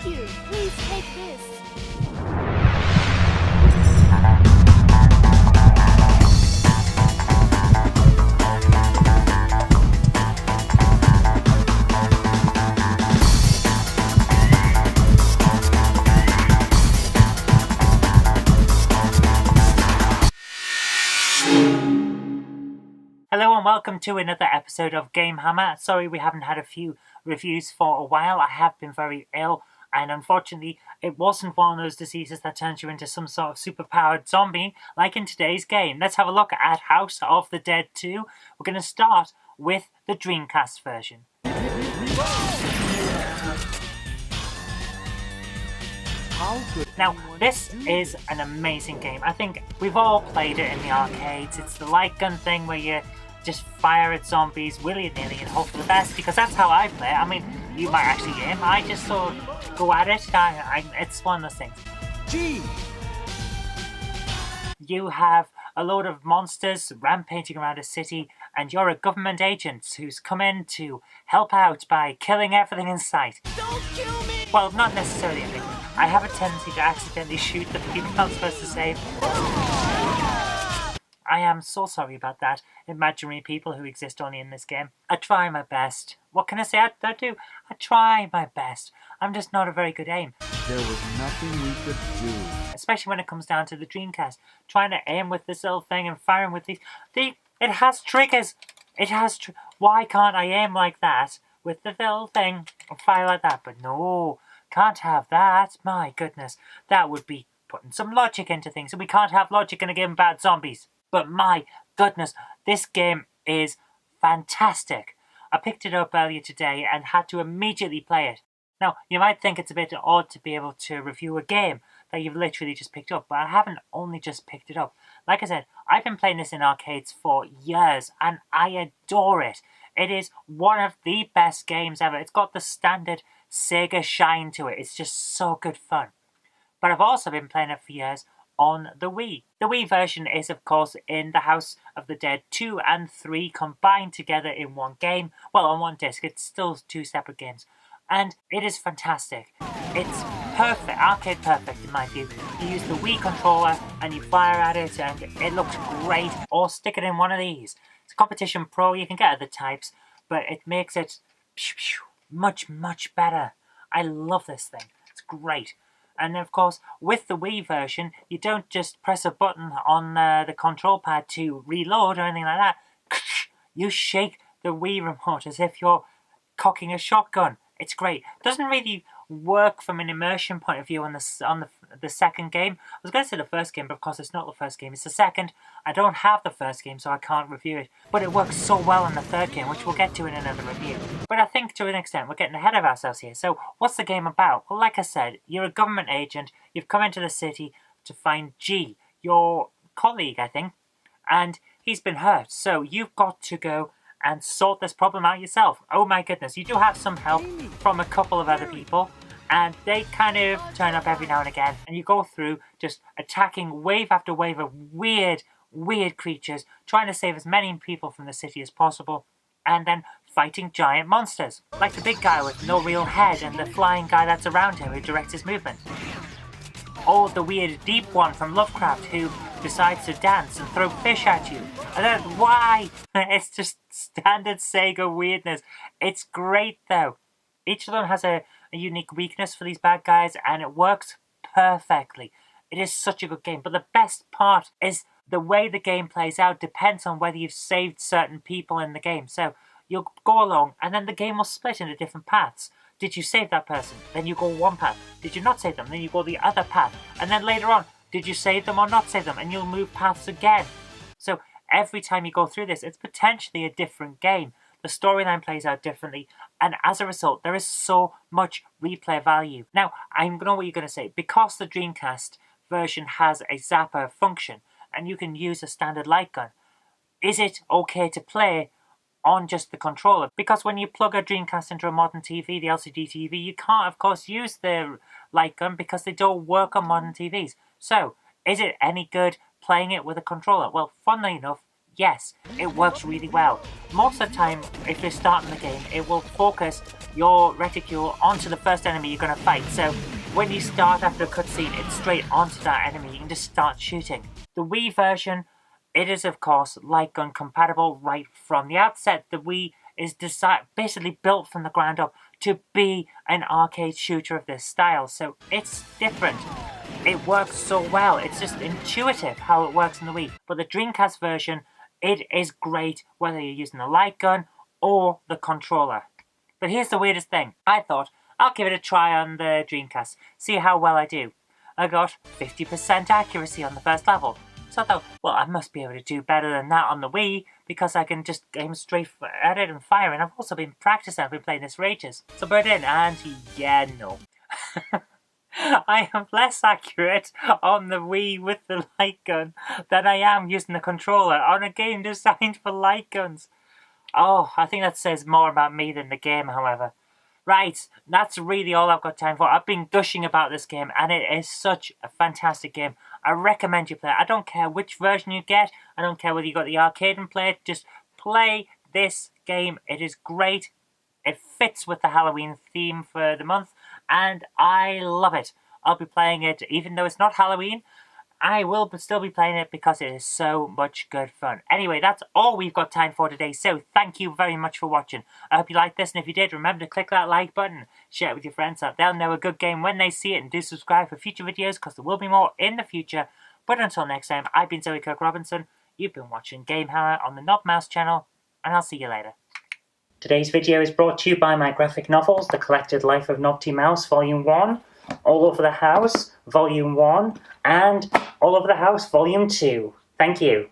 Thank you. Please take this. Hello and welcome to another episode of GameHammer. Sorry we haven't had a few reviews for a while. I have been very ill and unfortunately it wasn't one of those diseases that turns you into some sort of superpowered zombie like in today's game. Let's have a look at House of the Dead 2. We're going to start with the Dreamcast version. Now, this is an amazing game. I think we've all played it in the arcades. It's the light gun thing where you just fire at zombies willy-nilly and hope for the best, because that's how I play it. I mean, you might actually aim. I just sort of go at it. It's one of those things. Gee! You have a load of monsters rampaging around a city, and you're a government agent who's come in to help out by killing everything in sight. Don't kill me! Well, not necessarily everything. I have a tendency to accidentally shoot the people I'm supposed to save. I am so sorry about that, imaginary people who exist only in this game. I try my best. What can I say? I do. I try my best. I'm just not a very good aim. There was nothing we could do. Especially when it comes down to the Dreamcast. Trying to aim with this little thing and firing with these. It has triggers. Why can't I aim like that with the little thing and fire like that? But no, can't have that. My goodness. That would be putting some logic into things. And we can't have logic in a game about zombies. But my goodness, this game is fantastic. I picked it up earlier today and had to immediately play it. Now, you might think it's a bit odd to be able to review a game that you've literally just picked up, but I haven't only just picked it up. Like I said, I've been playing this in arcades for years and I adore it. It is one of the best games ever. It's got the standard Sega shine to it. It's just so good fun. But I've also been playing it for years on the Wii. The Wii version is, of course, in the House of the Dead 2 and 3 combined together in one game. Well, on one disc. It's still two separate games. And it is fantastic. It's perfect, arcade perfect in my view. You use the Wii controller and you fire at it and it looks great. Or stick it in one of these. It's Competition Pro, you can get other types, but it makes it much, much better. I love this thing. It's great. And of course, with the Wii version, you don't just press a button on the control pad to reload or anything like that. You shake the Wii remote as if you're cocking a shotgun. It's great. It doesn't really work from an immersion point of view on the second game. I was going to say the first game, but of course it's not the first game. It's the second. I don't have the first game, so I can't review it. But it works so well in the third game, which we'll get to in another review. But I think to an extent we're getting ahead of ourselves here. So what's the game about? Well, like I said, you're a government agent. You've come into the city to find G, your colleague, I think. And he's been hurt. So you've got to go and sort this problem out yourself. Oh my goodness, you do have some help from a couple of other people, and they kind of turn up every now and again, and you go through just attacking wave after wave of weird creatures, trying to save as many people from the city as possible, and then fighting giant monsters, like the big guy with no real head and the flying guy that's around him who directs his movement. Or the weird deep one from Lovecraft who decides to dance and throw fish at you. And then why? It's just standard Sega weirdness. It's great though. Each of them has a unique weakness for these bad guys and it works perfectly. It is such a good game. But the best part is the way the game plays out depends on whether you've saved certain people in the game. So you'll go along and then the game will split into different paths. Did you save that person? Then you go one path. Did you not save them? Then you go the other path. And then later on, did you save them or not save them? And you'll move paths again. So every time you go through this, it's potentially a different game. The storyline plays out differently. And as a result, there is so much replay value. Now, I know what you're going to say. Because the Dreamcast version has a zapper function, and you can use a standard light gun, is it okay to play on just the controller? Because when you plug a Dreamcast into a modern TV, the LCD TV, you can't, of course, use the light gun because they don't work on modern TVs. So, is it any good playing it with a controller? Well, funnily enough, yes, it works really well. Most of the time, if you're starting the game, it will focus your reticule onto the first enemy you're going to fight. So when you start after a cutscene, it's straight onto that enemy. You can just start shooting. The Wii version, it is of course light gun compatible right from the outset. The Wii is basically built from the ground up to be an arcade shooter of this style, so it's different. It works so well, it's just intuitive how it works in the Wii. But the Dreamcast version, it is great whether you're using the light gun or the controller. But here's the weirdest thing. I thought, I'll give it a try on the Dreamcast, see how well I do. I got 50% accuracy on the first level. So I thought, well, I must be able to do better than that on the Wii because I can just aim straight at it and fire. And I've also been practicing, I've been playing this for ages. So put it in, and yeah, no. I am less accurate on the Wii with the light gun than I am using the controller on a game designed for light guns. Oh, I think that says more about me than the game, however. Right, that's really all I've got time for. I've been gushing about this game, and it is such a fantastic game. I recommend you play it. I don't care which version you get. I don't care whether you got the arcade and play it. Just play this game. It is great. It fits with the Halloween theme for the month, and I love it. I'll be playing it even though it's not Halloween. I will still be playing it because it is so much good fun. Anyway, that's all we've got time for today, so thank you very much for watching. I hope you liked this, and if you did, remember to click that like button, share it with your friends so they'll know a good game when they see it, and do subscribe for future videos because there will be more in the future. But until next time, I've been Zoe Kirk-Robinson, you've been watching GameHammer on the Knob Mouse channel, and I'll see you later. Today's video is brought to you by my graphic novels, The Collected Life of Knobty Mouse, Volume 1, All Over the House, Volume 1, and All Over the House, Volume 2. Thank you.